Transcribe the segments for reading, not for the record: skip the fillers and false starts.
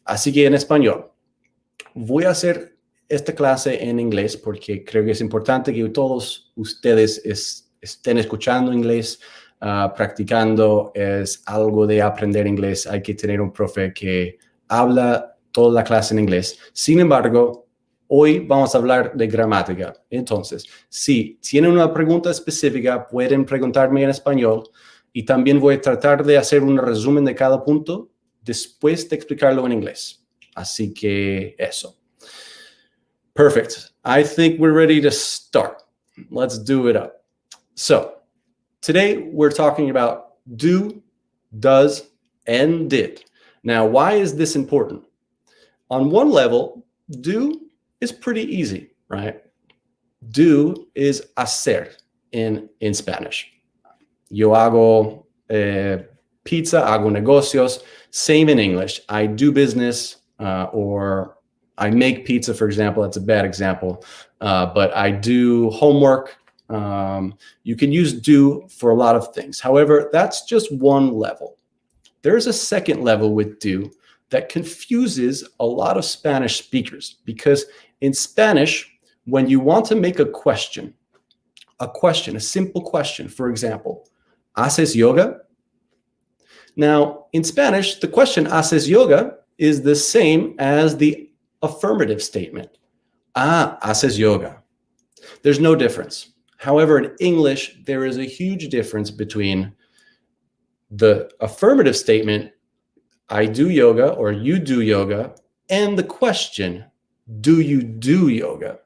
Así que en español, voy a hacer esta clase en inglés porque creo que es importante que todos ustedes estén escuchando inglés, practicando. Es algo de aprender inglés. Hay que tener un profe que habla toda la clase en inglés. Sin embargo, hoy vamos a hablar de gramática. Entonces, si tienen una pregunta específica, pueden preguntarme en español y también voy a tratar de hacer un resumen de cada punto después de explicarlo en inglés. Así que eso. Perfect. I think we're ready to start. Let's do it up. So, today we're talking about do, does, and did. Now, why is this important? On one level, do is pretty easy, right? Do is hacer in Spanish. Yo hago pizza, hago negocios. Same in English. I do business or I make pizza, for example. That's a bad example. But I do homework. You can use do for a lot of things. However, that's just one level. There's a second level with do that confuses a lot of Spanish speakers, because in Spanish, when you want to make a simple question, for example, ¿haces yoga? Now, in Spanish, the question ¿haces yoga? Is the same as the affirmative statement. Haces yoga. There's no difference. However, in English, there is a huge difference between the affirmative statement, I do yoga, or you do yoga, and the question, do you do yoga?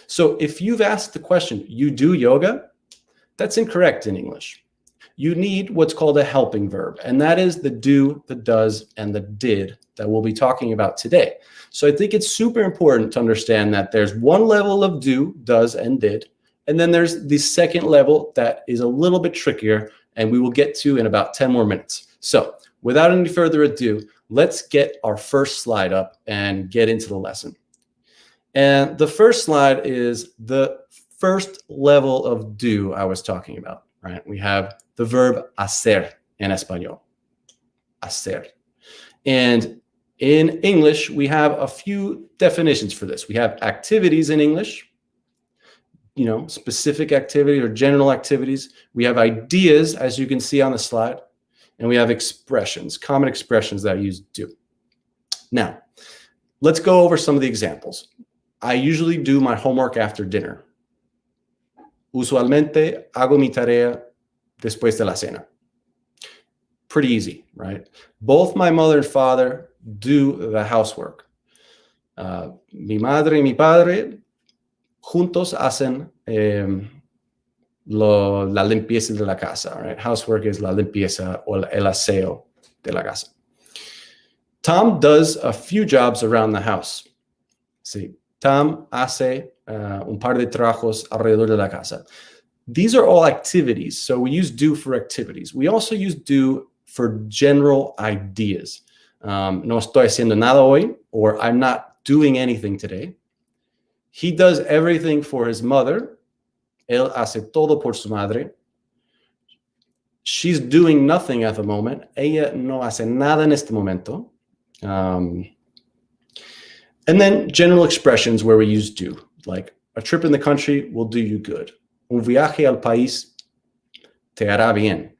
So if you've asked the question, you do yoga, that's incorrect in English. You need what's called a helping verb, and that is the do, the does, and the did that we'll be talking about today. So I think it's super important to understand that there's one level of do, does, and did, and then there's the second level that is a little bit trickier, and we will get to in about 10 more minutes. So without any further ado, let's get our first slide up and get into the lesson. And the first slide is the first level of do I was talking about, right? We have the verb hacer in español, hacer. And in English, we have a few definitions for this. We have activities in English, specific activity or general activities. We have ideas, as you can see on the slide, and we have expressions, common expressions that use do. Now, let's go over some of the examples. I usually do my homework after dinner. Usualmente hago mi tarea después de la cena. Pretty easy, right? Both my mother and father do the housework. Mi madre y mi padre juntos hacen la limpieza de la casa, right? Housework is la limpieza o el aseo de la casa. Tom does a few jobs around the house. Sí, Tom hace un par de trabajos alrededor de la casa. These are all activities, so we use do for activities. We also use do for general ideas. No estoy haciendo nada hoy, or I'm not doing anything today. He does everything for his mother. Él hace todo por su madre. She's doing nothing at the moment. Ella no hace nada en este momento. And then general expressions where we use do, like a trip in the country will do you good. Un viaje al país te hará bien.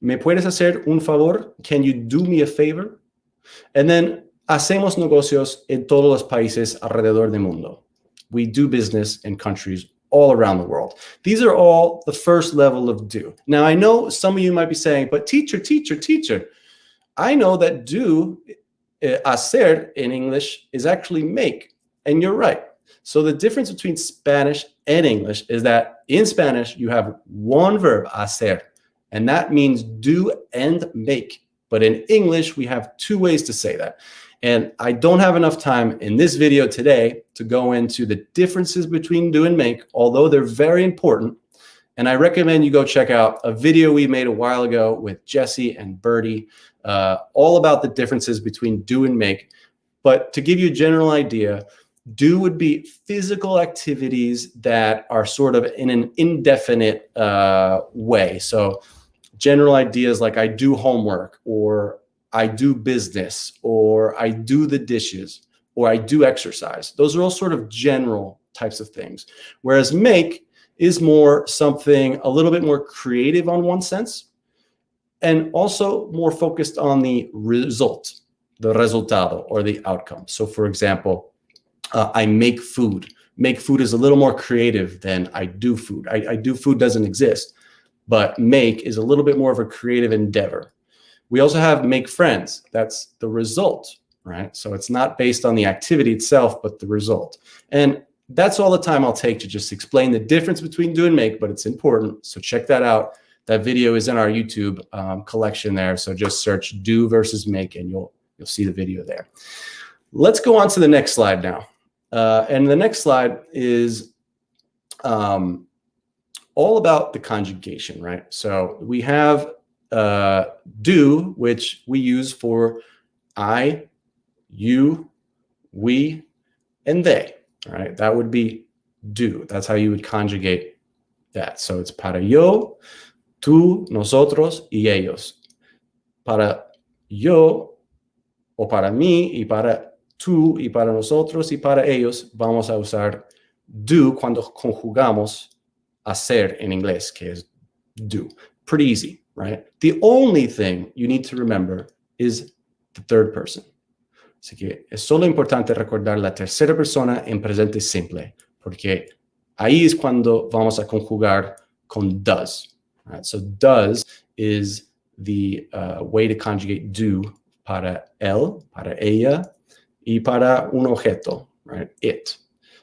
¿Me puedes hacer un favor? Can you do me a favor? And then, hacemos negocios en todos los países alrededor del mundo. We do business in countries all around the world. These are all the first level of do. Now, I know some of you might be saying, but teacher, I know that do, hacer in English, is actually make. And you're right. So the difference between Spanish and English is that in Spanish, you have one verb, hacer, and that means do and make. But in English, we have two ways to say that. And I don't have enough time in this video today to go into the differences between do and make, although they're very important. And I recommend you go check out a video we made a while ago with Jesse and Bertie, all about the differences between do and make. But to give you a general idea, do would be physical activities that are sort of in an indefinite way. So general ideas like I do homework, or I do business, or I do the dishes, or I do exercise. Those are all sort of general types of things. Whereas make is more something a little bit more creative on one sense, and also more focused on the result, the resultado, or the outcome. So for example, I make food. Make food is a little more creative than I do food. I do food doesn't exist, but make is a little bit more of a creative endeavor. We also have make friends. That's the result, right? So it's not based on the activity itself, but the result. And that's all the time I'll take to just explain the difference between do and make, but it's important. So check that out. That video is in our YouTube collection there. So just search do versus make, and you'll see the video there. Let's go on to the next slide now. And the next slide is all about the conjugation, right? So we have do, which we use for I, you, we, and they, right? That would be do. That's how you would conjugate that. So it's para yo, tú, nosotros, y ellos. Para yo, o para mí, y para tú, y para nosotros, y para ellos, vamos a usar do cuando conjugamos hacer en inglés, que es do. Pretty easy, right? The only thing you need to remember is the third person. Así que es solo importante recordar la tercera persona en presente simple, porque ahí es cuando vamos a conjugar con does. Right? So does is the way to conjugate do para él, para ella, y para un objeto, right? It.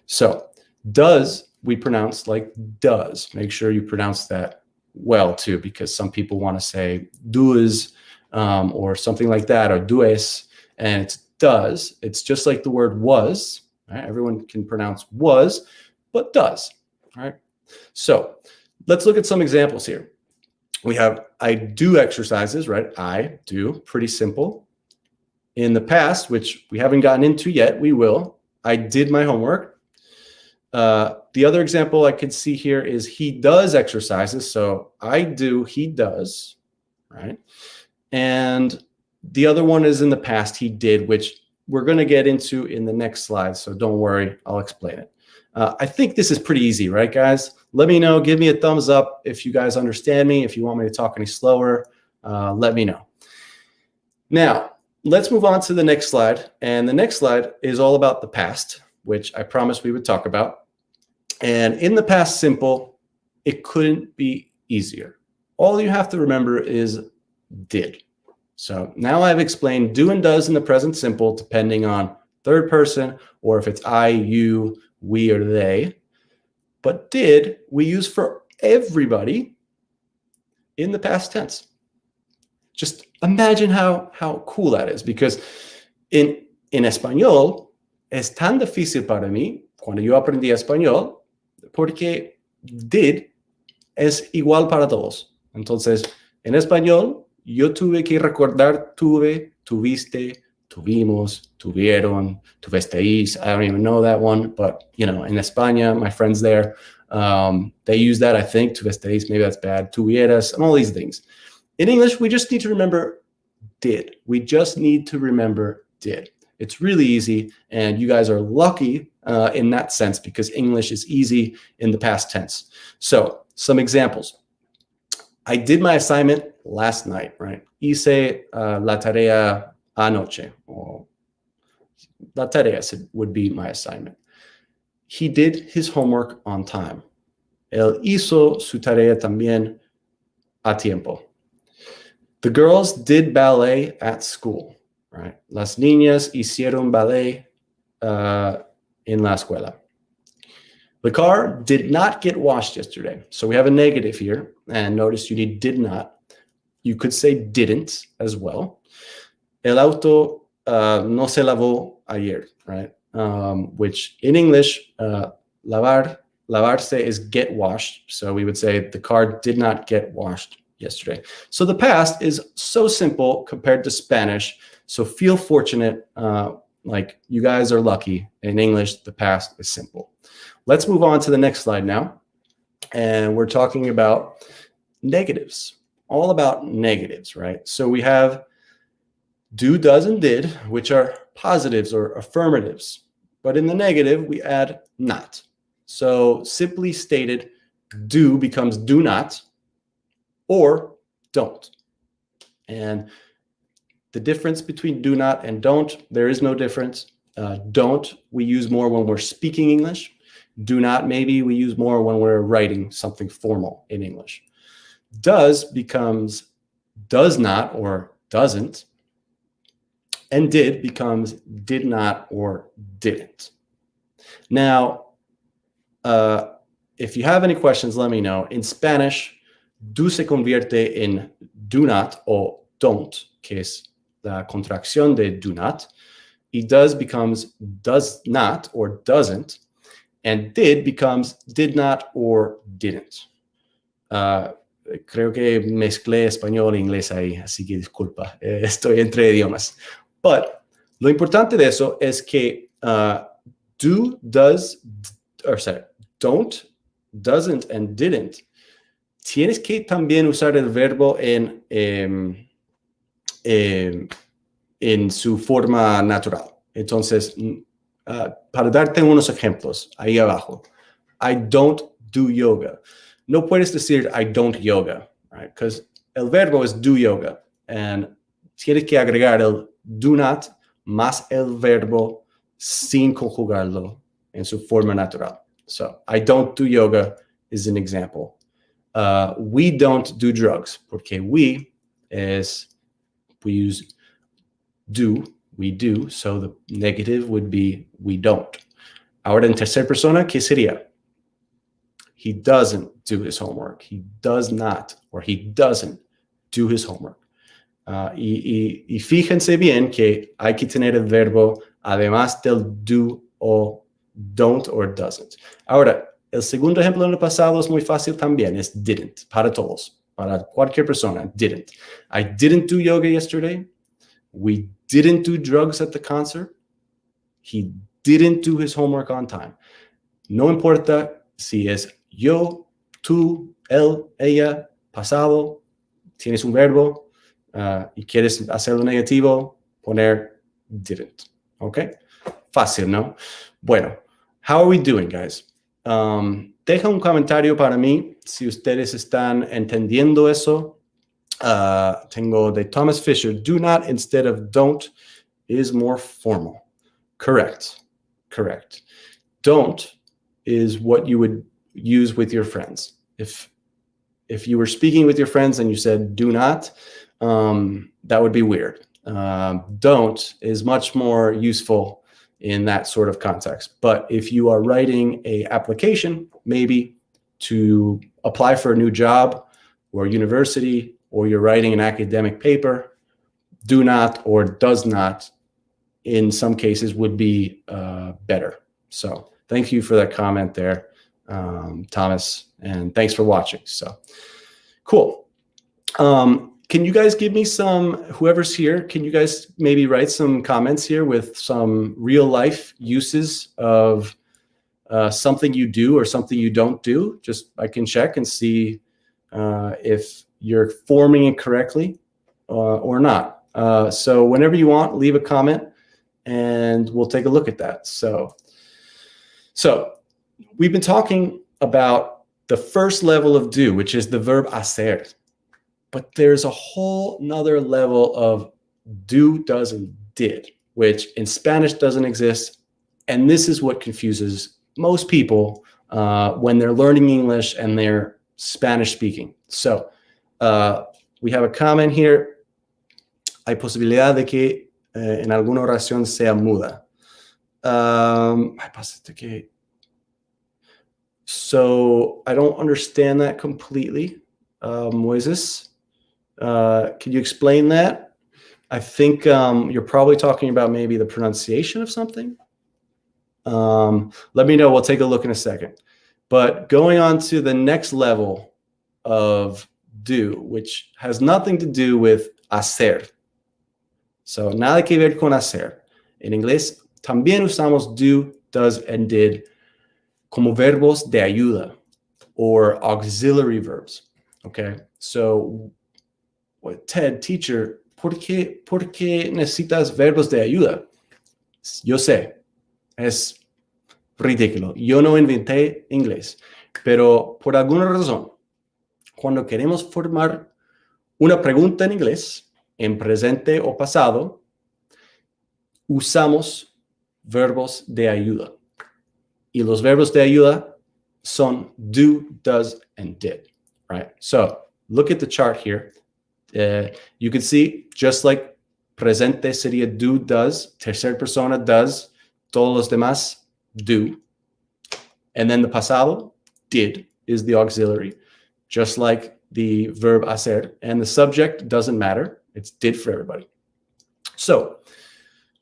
So does we pronounce like does. Make sure you pronounce that well too, because some people want to say does or something like that, or dues, and it's does. It's just like the word was. Right? Everyone can pronounce was, but does. Right? So let's look at some examples here. We have I do exercises, right? I do, pretty simple. In the past, which we haven't gotten into yet, we will. I did my homework. The other example I could see here is he does exercises. So I do, he does, right? And the other one is in the past, he did, which we're going to get into in the next slide. So don't worry, I'll explain it. I think this is pretty easy, right, guys? Let me know. Give me a thumbs up if you guys understand me. If you want me to talk any slower, let me know. Now, let's move on to the next slide. And the next slide is all about the past, which I promised we would talk about. And in the past simple, it couldn't be easier. All you have to remember is did. So now I've explained do and does in the present simple, depending on third person, or if it's I, you, we, or they. But did we use for everybody in the past tense. Just imagine how cool that is, because en español es tan difícil para mí cuando yo aprendí español, porque did es igual para todos. Entonces, en español, yo tuve que recordar tuve, tuviste, tuvimos, tuvieron, tuvisteis. I don't even know that one, but, you know, in España, my friends there, they use that, I think, tuvisteis, maybe that's bad, tuvieras, and all these things. In English, we just need to remember did. We just need to remember did. It's really easy, and you guys are lucky in that sense, because English is easy in the past tense. So, some examples. I did my assignment last night, right? Hice la tarea anoche. Or la tarea would be my assignment. He did his homework on time. Él hizo su tarea también a tiempo. The girls did ballet at school, right? Las niñas hicieron ballet en la escuela. The car did not get washed yesterday. So we have a negative here. And notice you need did not. You could say didn't as well. El auto no se lavó ayer, right? Which in English, lavarse is get washed. So we would say the car did not get washed yesterday. So the past is so simple compared to Spanish. So feel fortunate, like you guys are lucky. In English, the past is simple. Let's move on to the next slide now. And we're talking about negatives, all about negatives, right? So we have do, does, and did, which are positives or affirmatives. But in the negative, we add not. So simply stated, do becomes do not or don't. And the difference between do not and don't, there is no difference. Don't, we use more when we're speaking English. Do not, maybe we use more when we're writing something formal in English. Does becomes does not or doesn't. And did becomes did not or didn't. Now, if you have any questions, let me know. In Spanish, do se convierte en do not o don't, que es la contracción de do not. Y does becomes does not or doesn't. And did becomes did not or didn't. Creo que mezclé español e inglés ahí, así que disculpa, estoy entre idiomas. But lo importante de eso es que do, does, or sorry, don't, doesn't, and didn't, tienes que también usar el verbo en su forma natural. Entonces, para darte unos ejemplos, ahí abajo, I don't do yoga. No puedes decir I don't yoga, right? Because el verbo es do yoga, and tienes que agregar el do not más el verbo sin conjugarlo en su forma natural. So, I don't do yoga is an example. We don't do drugs, porque we use do, we do, so the negative would be we don't. Ahora en tercera persona, ¿qué sería? He doesn't do his homework. He does not, or he doesn't do his homework. Y fíjense bien que hay que tener el verbo además del do o don't or doesn't. Ahora, el segundo ejemplo en el pasado es muy fácil también, es didn't, para todos, para cualquier persona, didn't. I didn't do yoga yesterday. We didn't do drugs at the concert. He didn't do his homework on time. No importa si es yo, tú, él, ella, pasado, tienes un verbo y quieres hacerlo negativo, poner didn't. ¿Ok? Fácil, ¿no? Bueno, how are we doing, guys? Deja un comentario para mí si ustedes están entendiendo eso. Tengo de Thomas Fisher, do not instead of don't is more formal. Correct. Don't is what you would use with your friends. If you were speaking with your friends and you said do not, that would be weird. Don't is much more useful in that sort of context. But if you are writing an application, maybe to apply for a new job or university, or you're writing an academic paper, do not or does not in some cases would be better. So thank you for that comment there, Thomas, and thanks for watching. So cool. Can you guys give me some, whoever's here, can you guys maybe write some comments here with some real life uses of something you do or something you don't do? Just I can check and see if you're forming it correctly or not. So whenever you want, leave a comment and we'll take a look at that. So we've been talking about the first level of do, which is the verb hacer. But there's a whole nother level of do, does, and did, which in Spanish doesn't exist. And this is what confuses most people when they're learning English and they're Spanish speaking. So we have a comment here. Hay posibilidad de que en alguna oración sea muda. So I don't understand that completely. Moises, can you explain that? I think you're probably talking about maybe the pronunciation of something. Let me know. We'll take a look in a second. But going on to the next level of do, which has nothing to do with hacer. So nada que ver con hacer. En inglés también usamos do, does, and did como verbos de ayuda or auxiliary verbs. Okay, so what Ted, teacher, por qué necesitas verbos de ayuda? Yo sé, es ridículo. Yo no inventé inglés, pero por alguna razón, cuando queremos formar una pregunta en inglés, en presente o pasado, usamos verbos de ayuda. Y los verbos de ayuda son do, does, and did, right? So look at the chart here. You can see, just like presente sería do, does, tercera persona does, todos los demás do. And then the pasado, did, is the auxiliary, just like the verb hacer. And the subject doesn't matter. It's did for everybody. So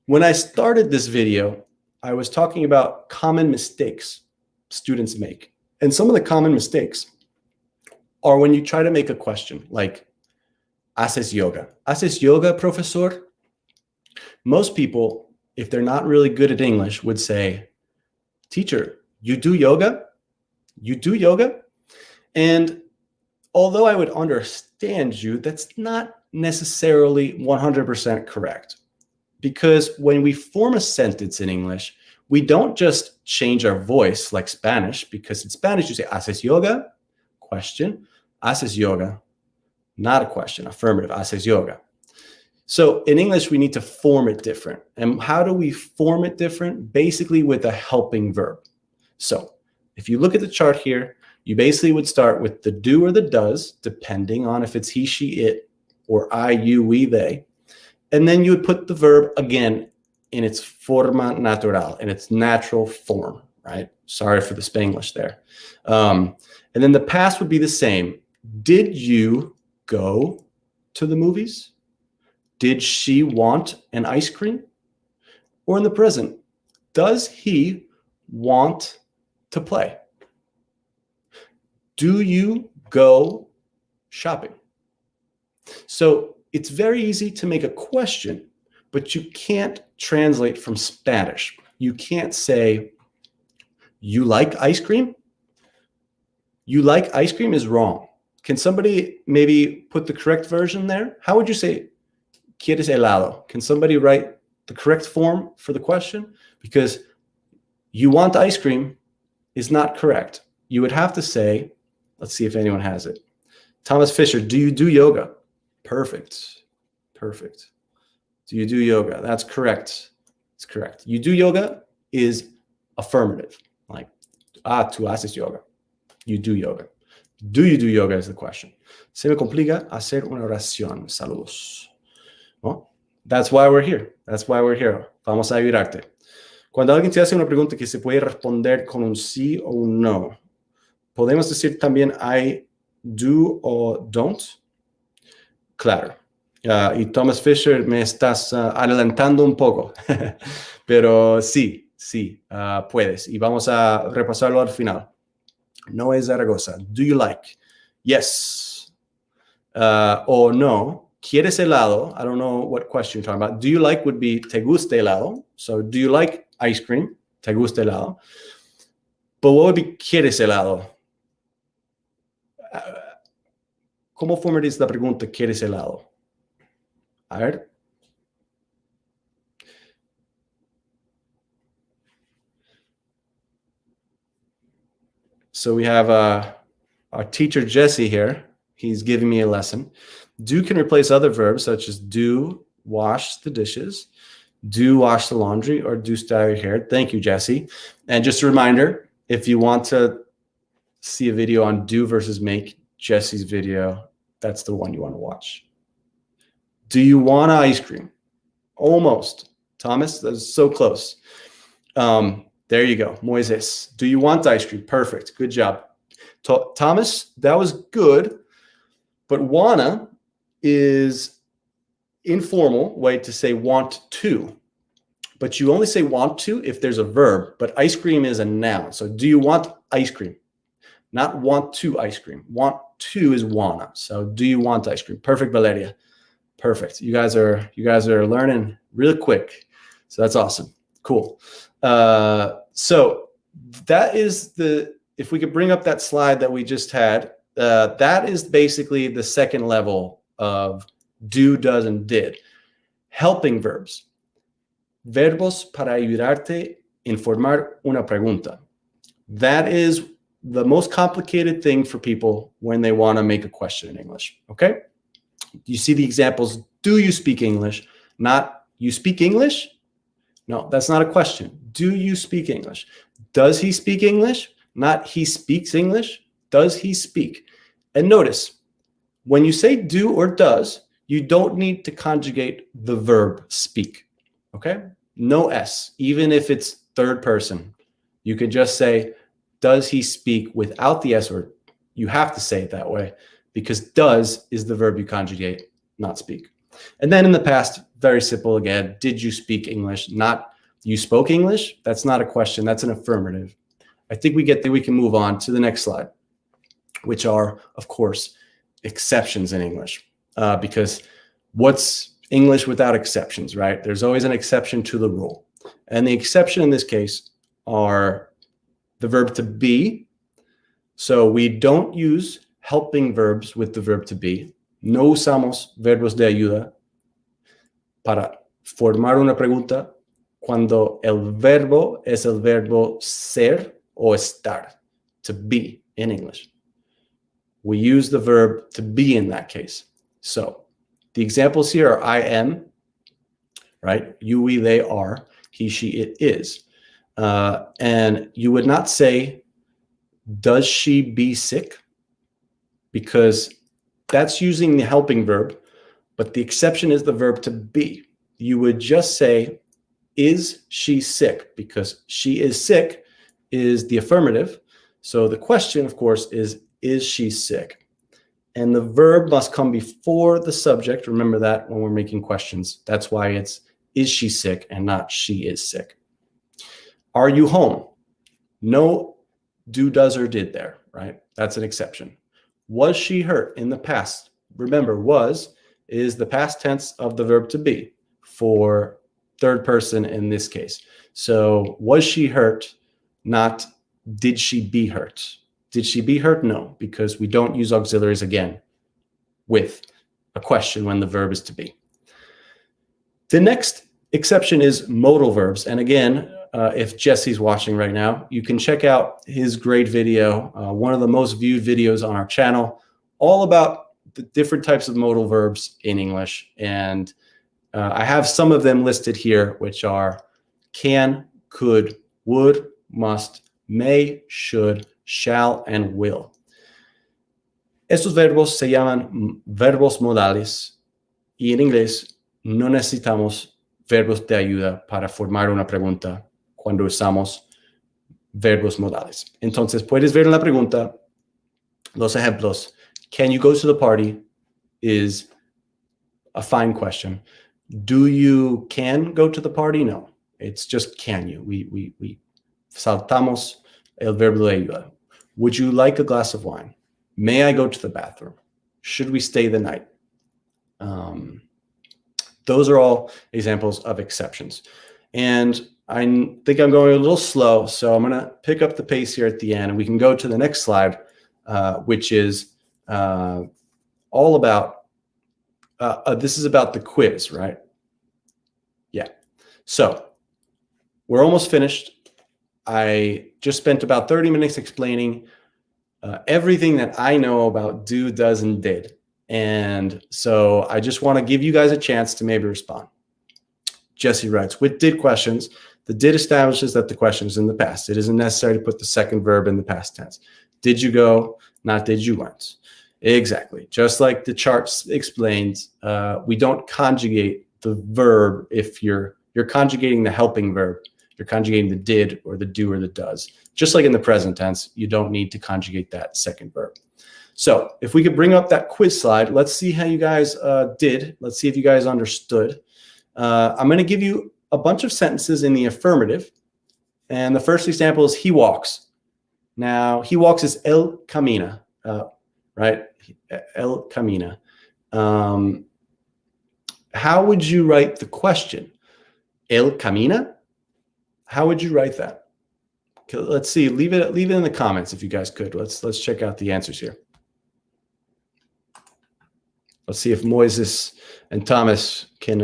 when I started this video, I was talking about common mistakes students make. And some of the common mistakes are when you try to make a question, like, ¿haces yoga? ¿Haces yoga, profesor? Most people, if they're not really good at English, would say, teacher, you do yoga? You do yoga? And although I would understand you, that's not necessarily 100% correct. Because when we form a sentence in English, we don't just change our voice like Spanish, because in Spanish you say, ¿haces yoga? Question. ¿Haces yoga? Not a question, affirmative, haces yoga. So in English, we need to form it different. And how do we form it different? Basically with a helping verb. So if you look at the chart here, you basically would start with the do or the does, depending on if it's he, she, it, or I, you, we, they. And then you would put the verb again in its forma natural, in its natural form, right? Sorry for the Spanglish there. And then the past would be the same. Did you go to the movies? Did she want an ice cream? Or in the present, does he want to play? Do you go shopping? So it's very easy to make a question, but you can't translate from Spanish. You can't say, you like ice cream? You like ice cream is wrong. Can somebody maybe put the correct version there? How would you say, ¿quieres helado? Can somebody write the correct form for the question? Because you want ice cream is not correct. You would have to say, let's see if anyone has it. Thomas Fisher, do you do yoga? Perfect. Perfect. Do you do yoga? That's correct. It's correct. You do yoga is affirmative. Like, tú haces yoga. You do yoga. Do you do yoga is the question. Se me complica hacer una oración. Saludos. ¿No? That's why we're here. That's why we're here. Vamos a ayudarte. Cuando alguien te hace una pregunta que se puede responder con un sí o un no, podemos decir también I do o don't. Claro. Y Thomas Fisher, me estás adelantando un poco. Pero sí, puedes. Y vamos a repasarlo al final. Noé Zaragoza, do you like? Yes. Or no. ¿Quieres helado? I don't know what question you're talking about. Do you like would be ¿te gusta helado? So do you like ice cream? ¿Te gusta helado? But what would be ¿quieres helado? ¿Cómo formarías la pregunta ¿quieres helado? A ver. So we have our teacher Jesse here. He's giving me a lesson. Do can replace other verbs such as do wash the dishes, do wash the laundry, or do style your hair. Thank you, Jesse. And just a reminder, if you want to see a video on do versus make, Jesse's video, that's the one you want to watch. Do you want ice cream? Almost. Thomas, that's so close. There you go. Moises, do you want ice cream? Perfect. Good job. Thomas, that was good. But wanna is informal way to say want to. But you only say want to if there's a verb. But ice cream is a noun. So do you want ice cream? Not want to ice cream. Want to is wanna. So do you want ice cream? Perfect, Valeria. Perfect. You guys are learning real quick. So that's awesome. Cool. So that is if we could bring up that slide that we just had, that is basically the second level of do, does, and did. Helping verbs. Verbos para ayudarte en formar una pregunta. That is the most complicated thing for people when they want to make a question in English, okay? You see the examples, do you speak English? Not, you speak English? No, that's not a question. Do you speak English? Does he speak English? Not, he speaks English. Does he speak? And notice, when you say do or does, you don't need to conjugate the verb speak, okay? No S, even if it's third person. You could just say, does he speak without the S, or you have to say it that way because does is the verb you conjugate, not speak. And then in the past, very simple again, did you speak English? Not you spoke English. That's not a question, that's an affirmative. I think we get that we can move on to the next slide, which are, of course, exceptions in English. Because what's English without exceptions, right? There's always an exception to the rule. And the exception in this case are the verb to be. So we don't use helping verbs with the verb to be. No usamos verbos de ayuda para formar una pregunta cuando el verbo es el verbo ser o estar, to be in English. We use the verb to be in that case. So the examples here are I am, right? You, we, they are, he, she, it is. And you would not say, does she be sick? Because that's using the helping verb, but the exception is the verb to be. You would just say, is she sick? Because she is sick is the affirmative. So the question, of course, is she sick? And the verb must come before the subject. Remember that when we're making questions. That's why it's, is she sick and not she is sick. Are you home? No do, does, or did there, right? That's an exception. Was she hurt in the past? Remember, was is the past tense of the verb to be for third person in this case. So was she hurt, not did she be hurt? Did she be hurt? No, because we don't use auxiliaries again with a question when the verb is to be. The next exception is modal verbs. And again, if Jesse's watching right now, you can check out his great video, one of the most viewed videos on our channel, all about the different types of modal verbs in English. And I have some of them listed here, which are can, could, would, must, may, should, shall, and will. Estos verbos se llaman verbos modales y en inglés no necesitamos verbos de ayuda para formar una pregunta cuando usamos verbos modales. Entonces, puedes ver en la pregunta los ejemplos. Can you go to the party is a fine question. Do you can go to the party? No, it's just can you. We saltamos el verbo de ayuda. Would you like a glass of wine? May I go to the bathroom? Should we stay the night? Those are all examples of exceptions. And I think I'm going a little slow, so I'm going to pick up the pace here at the end, and we can go to the next slide, which is all about, this is about the quiz, right? Yeah. So we're almost finished. I just spent about 30 minutes explaining everything that I know about do, does, and did. And so I just want to give you guys a chance to maybe respond. Jesse writes, with did questions, the did establishes that the question is in the past. It isn't necessary to put the second verb in the past tense. Did you go? Not did you went. Exactly. Just like the chart explains, we don't conjugate the verb if you're conjugating the helping verb. You're conjugating the did or the do or the does. Just like in the present tense, you don't need to conjugate that second verb. So if we could bring up that quiz slide, let's see how you guys did. Let's see if you guys understood. I'm going to give you a bunch of sentences in the affirmative. And the first example is he walks. Now, he walks is él camina, right? Él camina. How would you write the question? Él camina? How would you write that? Okay, let's see. Leave it in the comments if you guys could. Let's check out the answers here. Let's see if Moises and Thomas can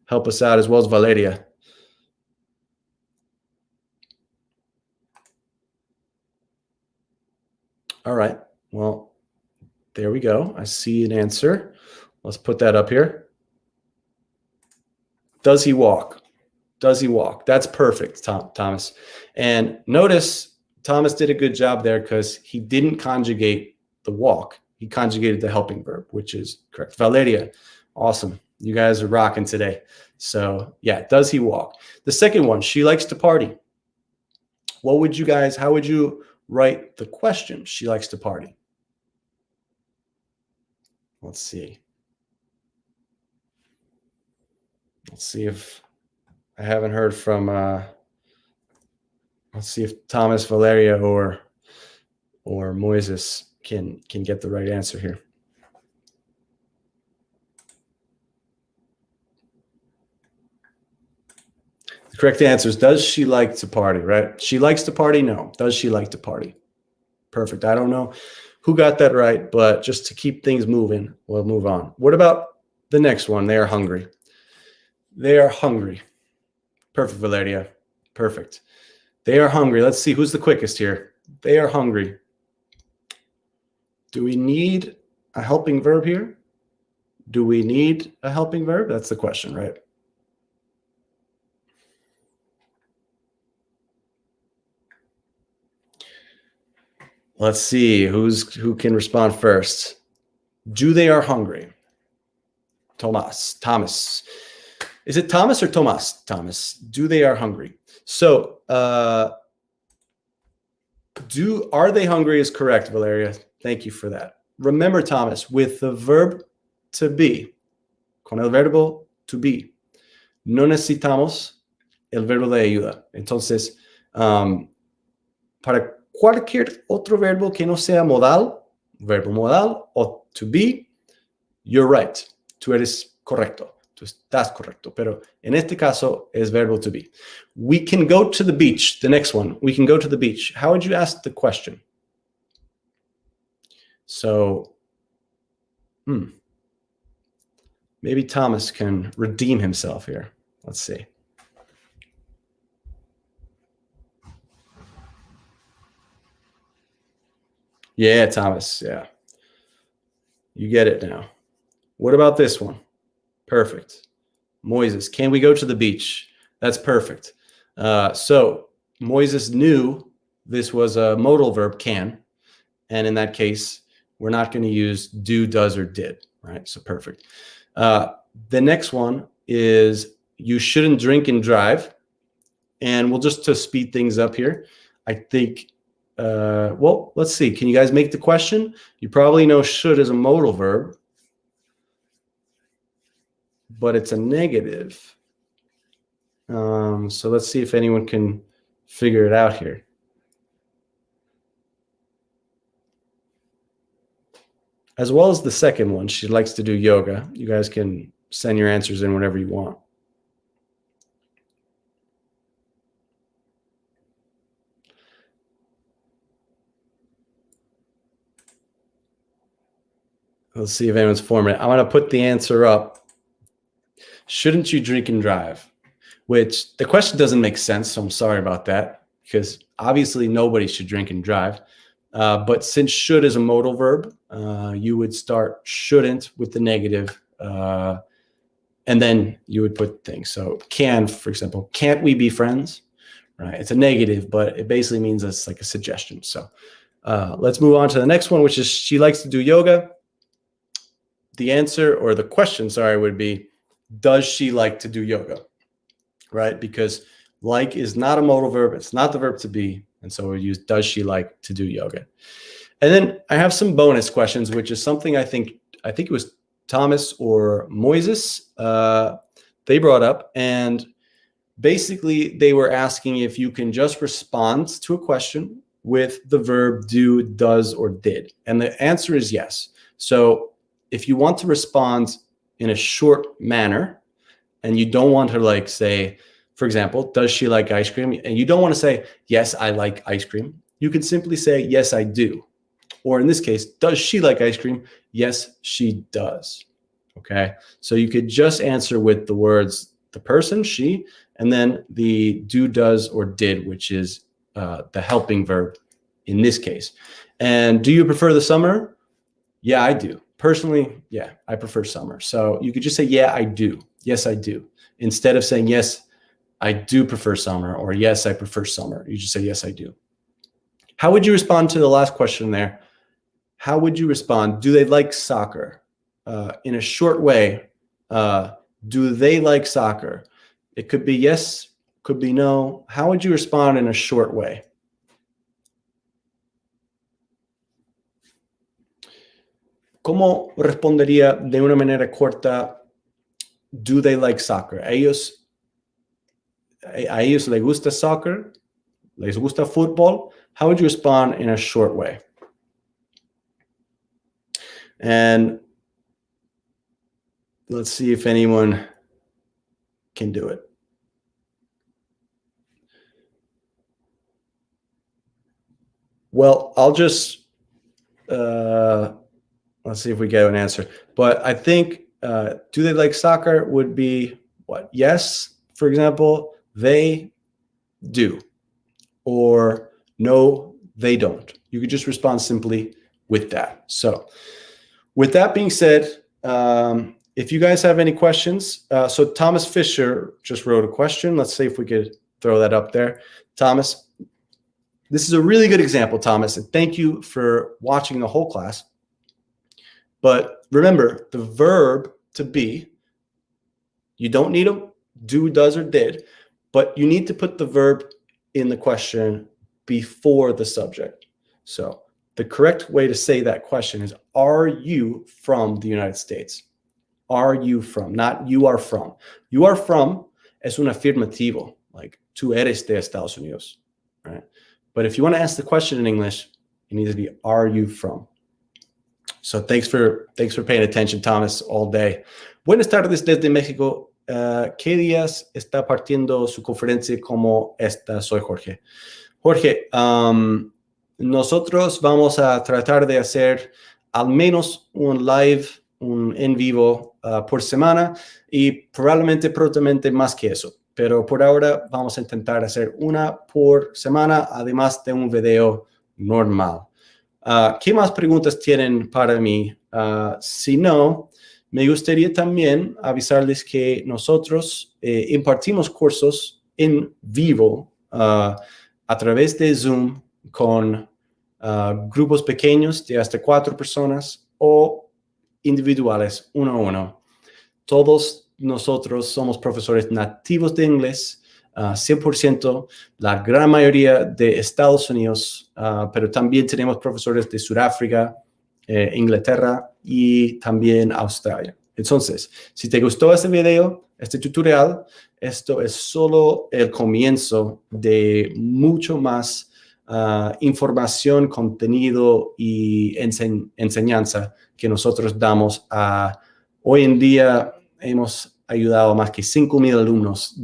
help us out, as well as Valeria. All right. Well, there we go. I see an answer. Let's put that up here. Does he walk? Does he walk? That's perfect, Thomas. And notice Thomas did a good job there because he didn't conjugate the walk. He conjugated the helping verb, which is correct. Valeria, awesome. You guys are rocking today. So yeah, does he walk? The second one, she likes to party. What would you guys, how would you write the question? She likes to party. Let's see. Let's see if I haven't heard from, let's see if Thomas, Valeria, or Moises can get the right answer here. The correct answer is, does she like to party, right? She likes to party? No. Does she like to party? Perfect. I don't know who got that right, but just to keep things moving, we'll move on. What about the next one? They are hungry. They are hungry. Perfect, Valeria. Perfect. They are hungry. Let's see who's the quickest here. They are hungry. Do we need a helping verb here? Do we need a helping verb? That's the question, right? Let's see who can respond first. Do they are hungry? Thomas. Is it Thomas or Thomas? Thomas. Do they are hungry? So, are they hungry is correct, Valeria. Thank you for that. Remember, Thomas, with the verb to be, con el verbo to be, no necesitamos el verbo de ayuda. Entonces, para cualquier otro verbo que no sea modal, verbo modal o to be, you're right. Tú eres correcto. Tú estás correcto. Pero en este caso es verbo to be. We can go to the beach. The next one. We can go to the beach. How would you ask the question? So, maybe Thomas can redeem himself here. Let's see. Yeah, Thomas. Yeah. You get it now. What about this one? Perfect. Moises, can we go to the beach? That's perfect. So Moises knew this was a modal verb, can. And in that case, we're not going to use do, does, or did, right? So perfect. The next one is you shouldn't drink and drive. And we'll just to speed things up here, I think, well, let's see. Can you guys make the question? You probably know should is a modal verb, but it's a negative. So let's see if anyone can figure it out here. As well as the second one, she likes to do yoga. You guys can send your answers in whenever you want. Let's see if anyone's forming it. I'm going to put the answer up. Shouldn't you drink and drive? Which the question doesn't make sense, so I'm sorry about that, because obviously nobody should drink and drive. But since should is a modal verb, you would start shouldn't with the negative, and then you would put things. So can, for example, can't we be friends? Right? It's a negative, but it basically means it's like a suggestion. So let's move on to the next one, which is she likes to do yoga. The answer, or the question, sorry, would be, does she like to do yoga? Right? Because like is not a modal verb. It's not the verb to be. And so we use, does she like to do yoga? And then I have some bonus questions, which is something I think it was Thomas or Moises, they brought up. And basically they were asking if you can just respond to a question with the verb do, does, or did. And the answer is yes. So if you want to respond in a short manner and you don't want to like say, for example, does she like ice cream? And you don't want to say, yes, I like ice cream. You can simply say, yes, I do. Or in this case, does she like ice cream? Yes, she does. Okay, so you could just answer with the words the person, she, and then the do, does, or did, which is the helping verb in this case. And do you prefer the summer? Yeah, I do. Personally, yeah, I prefer summer. So you could just say, yeah, I do. Yes, I do. Instead of saying, yes, I do prefer summer, or yes, I prefer summer. You just say, yes, I do. How would you respond to the last question there? How would you respond? Do they like soccer? In a short way, do they like soccer? It could be yes, could be no. How would you respond in a short way? ¿Cómo respondería de una manera corta? Do they like soccer? ¿A ellos les gusta soccer? ¿Les gusta fútbol? How would you respond in a short way? And let's see if anyone can do it. Well, I'll just, let's see if we get an answer. But I think, do they like soccer would be what? Yes, for example, they do. Or no, they don't. You could just respond simply with that. So with that being said, if you guys have any questions, so Thomas Fisher just wrote a question. Let's see if we could throw that up there. Thomas, this is a really good example, Thomas, and thank you for watching the whole class. But remember, the verb to be, you don't need a do, does, or did, but you need to put the verb in the question before the subject. So the correct way to say that question is, are you from the United States? Are you from? Not you are from. You are from es un afirmativo, like tú eres de Estados Unidos, right? But if you want to ask the question in English, it needs to be, are you from? So thanks for paying attention, Thomas, all day. Buenas tardes desde México. ¿Qué días está partiendo su conferencia como esta? Soy Jorge. Jorge, nosotros vamos a tratar de hacer al menos un live, un en vivo por semana y probablemente prontamente más que eso. Pero por ahora vamos a intentar hacer una por semana, además de un video normal. ¿Qué más preguntas tienen para mí? Si no, me gustaría también avisarles que nosotros impartimos cursos en vivo a través de Zoom con grupos pequeños de hasta 4 personas o individuales, 1 a 1. Todos nosotros somos profesores nativos de inglés, 100%, la gran mayoría de Estados Unidos, pero también tenemos profesores de Sudáfrica, Inglaterra y también Australia. Entonces, si te gustó este video, este tutorial, esto es solo el comienzo de mucho más información, contenido y enseñanza que nosotros damos. Hoy en día hemos ayudado a más que 5,000 alumnos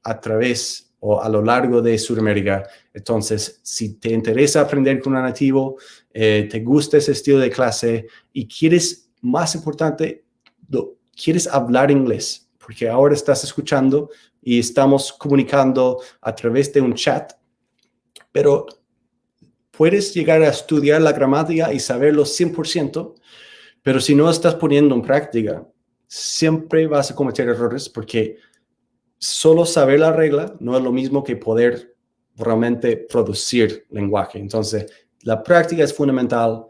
a través o a lo largo de Sudamérica. Entonces, si te interesa aprender con un nativo, te gusta ese estilo de clase y quieres, más importante, quieres hablar inglés, porque ahora estás escuchando y estamos comunicando a través de un chat, pero puedes llegar a estudiar la gramática y saberlo 100%, pero si no estás poniendo en práctica, siempre vas a cometer errores porque solo saber la regla no es lo mismo que poder realmente producir lenguaje. Entonces, la práctica es fundamental.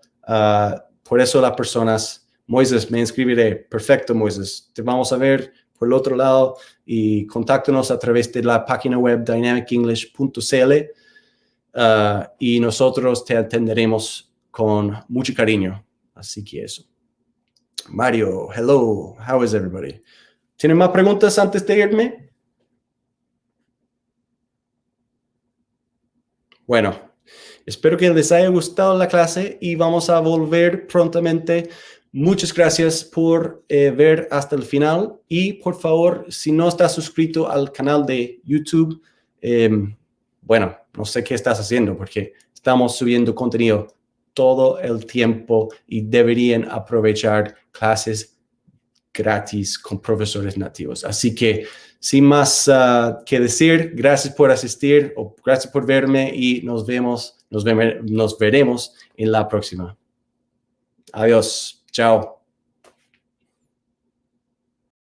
Por eso las personas, Moisés, me inscribiré. Perfecto, Moisés. Te vamos a ver por el otro lado y contáctanos a través de la página web dynamicenglish.cl y nosotros te atenderemos con mucho cariño. Así que eso. Mario, hello. How is everybody? ¿Tienen más preguntas antes de irme? Bueno, espero que les haya gustado la clase y vamos a volver prontamente. Muchas gracias por ver hasta el final y por favor, si no estás suscrito al canal de YouTube, bueno, no sé qué estás haciendo porque estamos subiendo contenido todo el tiempo y deberían aprovechar clases gratis con profesores nativos. Así que sin más que decir, gracias por asistir o gracias por verme y nos veremos en la próxima. Adiós. Chao.